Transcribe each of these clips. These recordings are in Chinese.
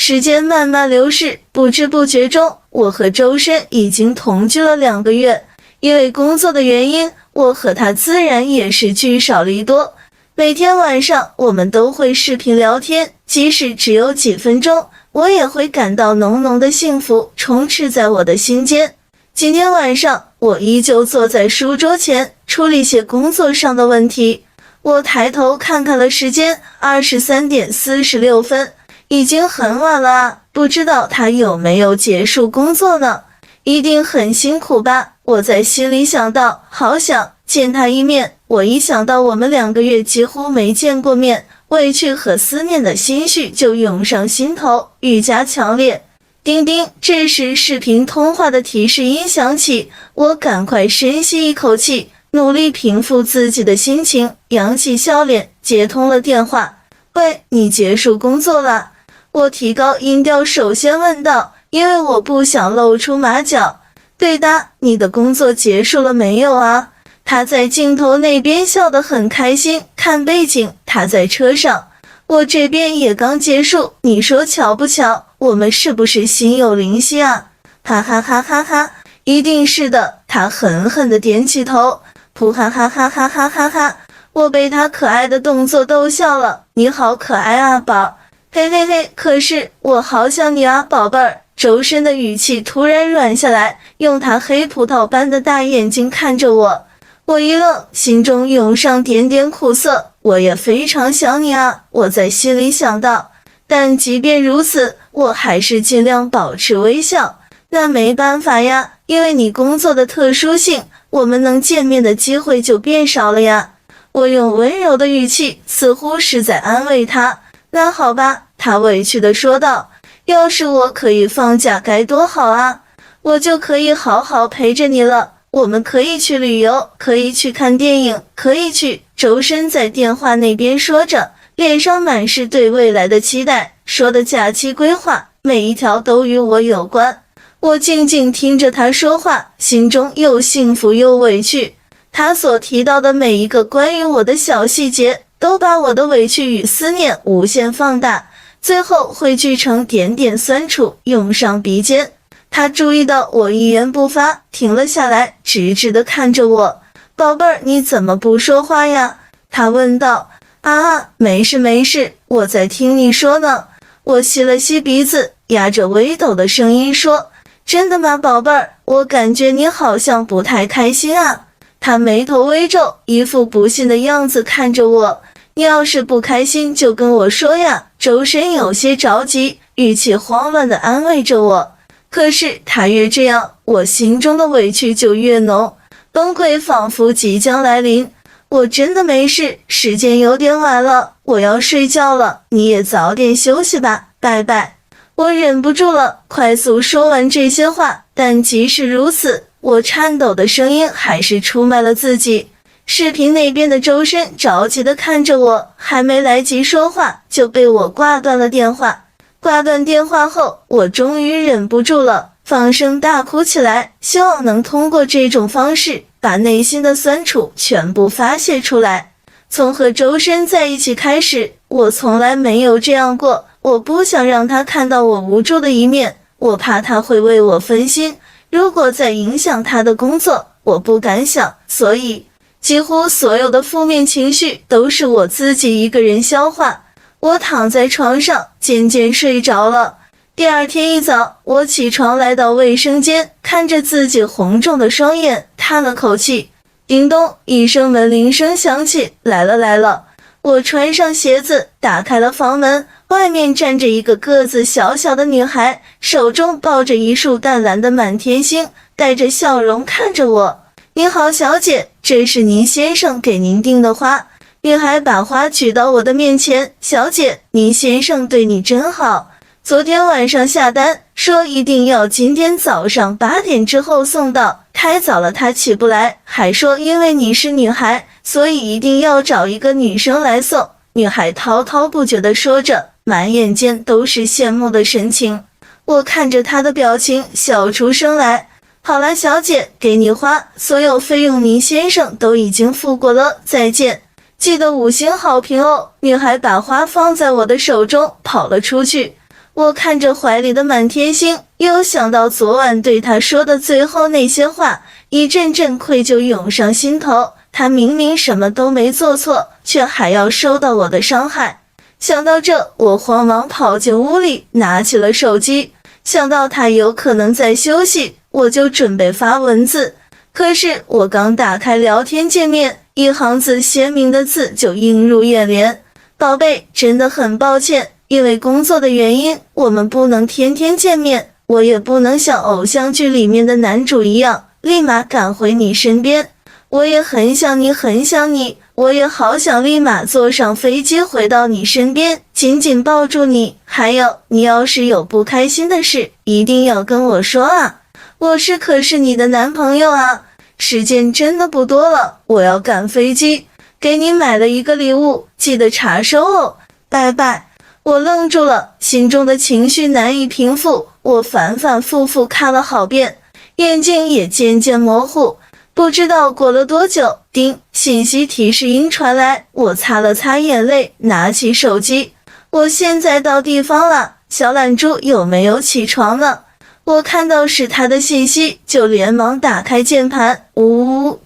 时间慢慢流逝，不知不觉中，我和周深已经同居了2个月。因为工作的原因，我和他自然也是聚少离多。每天晚上我们都会视频聊天，即使只有几分钟，我也会感到浓浓的幸福充斥在我的心间。今天晚上，我依旧坐在书桌前，处理些工作上的问题。我抬头看看了时间，23点46分，已经很晚了啊，不知道他有没有结束工作呢？一定很辛苦吧？我在心里想到，好想见他一面。我一想到我们2个月几乎没见过面，委屈和思念的心绪就涌上心头，愈加强烈。叮叮，这时视频通话的提示音响起，我赶快深吸一口气，努力平复自己的心情，扬起笑脸接通了电话。喂，你结束工作了？我提高音调首先问道，因为我不想露出马脚。对的，你的工作结束了没有啊？他在镜头那边笑得很开心，看背景，他在车上，我这边也刚结束，你说巧不巧？我们是不是心有灵犀啊？哈哈哈哈哈，一定是的，他狠狠地点起头，噗哈哈哈哈哈哈哈，我被他可爱的动作逗笑了，你好可爱啊，宝，嘿嘿嘿，可是我好想你啊，宝贝儿。周深的语气突然软下来，用他黑葡萄般的大眼睛看着我。我一愣，心中涌上点点苦涩。我也非常想你啊，我在心里想到。但即便如此，我还是尽量保持微笑。那没办法呀，因为你工作的特殊性，我们能见面的机会就变少了呀。我用温柔的语气，似乎是在安慰他。那好吧，他委屈地说道。要是我可以放假该多好啊，我就可以好好陪着你了。我们可以去旅游，可以去看电影，可以去。周深在电话那边说着，脸上满是对未来的期待，说的假期规划，每一条都与我有关。我静静听着他说话，心中又幸福又委屈。他所提到的每一个关于我的小细节，都把我的委屈与思念无限放大。最后汇聚成点点酸楚涌上鼻尖。他注意到我一言不发，停了下来，直直地看着我。宝贝儿，你怎么不说话呀？他问道。啊，没事没事，我在听你说呢。我吸了吸鼻子，压着微抖的声音说，真的吗，宝贝儿？我感觉你好像不太开心啊。他眉头微皱，一副不信的样子看着我。你要是不开心就跟我说呀。周深有些着急，语气慌乱地安慰着我。可是他越这样，我心中的委屈就越浓，崩溃仿佛即将来临。我真的没事，时间有点晚了，我要睡觉了，你也早点休息吧，拜拜。我忍不住了，快速说完这些话，但即使如此，我颤抖的声音还是出卖了自己。视频那边的周深着急地看着我，还没来及说话，就被我挂断了电话。挂断电话后，我终于忍不住了，放声大哭起来，希望能通过这种方式，把内心的酸楚全部发泄出来。从和周深在一起开始，我从来没有这样过，我不想让他看到我无助的一面，我怕他会为我分心，如果再影响他的工作，我不敢想，所以几乎所有的负面情绪都是我自己一个人消化。我躺在床上渐渐睡着了。第二天一早，我起床来到卫生间，看着自己红肿的双眼，叹了口气。叮咚一声，门铃声响起，来了来了。我穿上鞋子，打开了房门，外面站着一个个子小小的女孩，手中抱着一束淡蓝的满天星，带着笑容看着我。您好，小姐，这是您先生给您订的花。女孩把花举到我的面前，小姐，您先生对你真好，昨天晚上下单，说一定要今天早上8点之后送到，太早了他起不来，还说因为你是女孩，所以一定要找一个女生来送。女孩滔滔不绝地说着，满眼间都是羡慕的神情。我看着她的表情，笑出声来。好了，小姐，给你花，所有费用您先生都已经付过了，再见。记得5星好评哦。女孩把花放在我的手中，跑了出去。我看着怀里的满天星，又想到昨晚对他说的最后那些话，一阵阵愧疚涌上心头。他明明什么都没做错，却还要受到我的伤害。想到这，我慌忙跑进屋里，拿起了手机。想到他有可能在休息，我就准备发文字。可是我刚打开聊天界面，一行字鲜明的字就映入眼帘：宝贝，真的很抱歉，因为工作的原因，我们不能天天见面，我也不能像偶像剧里面的男主一样，立马赶回你身边。我也很想你，很想你，我也好想立马坐上飞机回到你身边，紧紧抱住你。还有，你要是有不开心的事，一定要跟我说啊，可是你的男朋友啊。时间真的不多了，我要赶飞机，给你买了一个礼物，记得查收哦，拜拜。我愣住了，心中的情绪难以平复，我反反复复看了好遍，眼睛也渐渐模糊。不知道过了多久，叮，信息提示音传来，我擦了擦眼泪，拿起手机。我现在到地方了，小懒猪有没有起床呢？我看到是他的信息，就连忙打开键盘，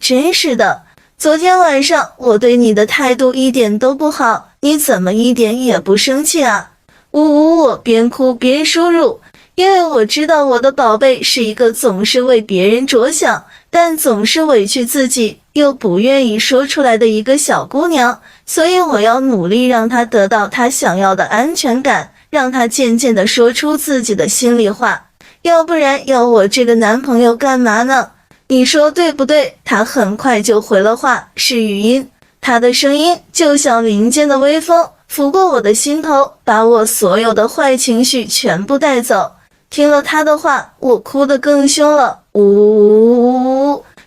真是的，昨天晚上我对你的态度一点都不好，你怎么一点也不生气啊？我边哭边输入，因为我知道我的宝贝是一个总是为别人着想，但总是委屈自己又不愿意说出来的一个小姑娘，所以我要努力让她得到她想要的安全感，让她渐渐地说出自己的心里话。要不然要我这个男朋友干嘛呢？你说对不对？他很快就回了话，是语音。他的声音就像林间的微风，拂过我的心头，把我所有的坏情绪全部带走。听了他的话，我哭得更凶了。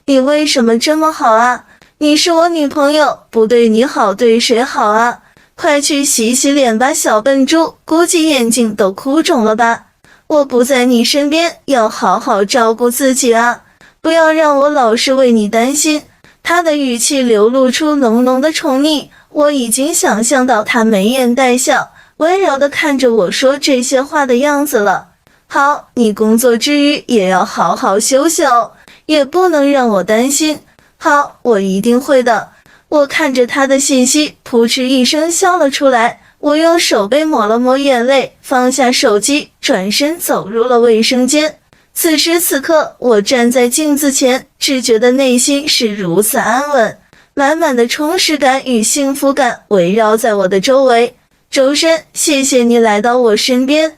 你为什么这么好啊？你是我女朋友，不对你好对谁好啊？快去洗洗脸吧，小笨猪，估计眼睛都哭肿了吧。我不在你身边，要好好照顾自己啊！不要让我老是为你担心。他的语气流露出浓浓的宠溺，我已经想象到他眉眼带笑，温柔地看着我说这些话的样子了。好，你工作之余也要好好休息哦，也不能让我担心。好，我一定会的。我看着他的信息，扑哧一声笑了出来。我用手背抹了抹眼泪，放下手机，转身走入了卫生间。此时此刻，我站在镜子前，只觉得内心是如此安稳，满满的充实感与幸福感围绕在我的周围。周深，谢谢你来到我身边，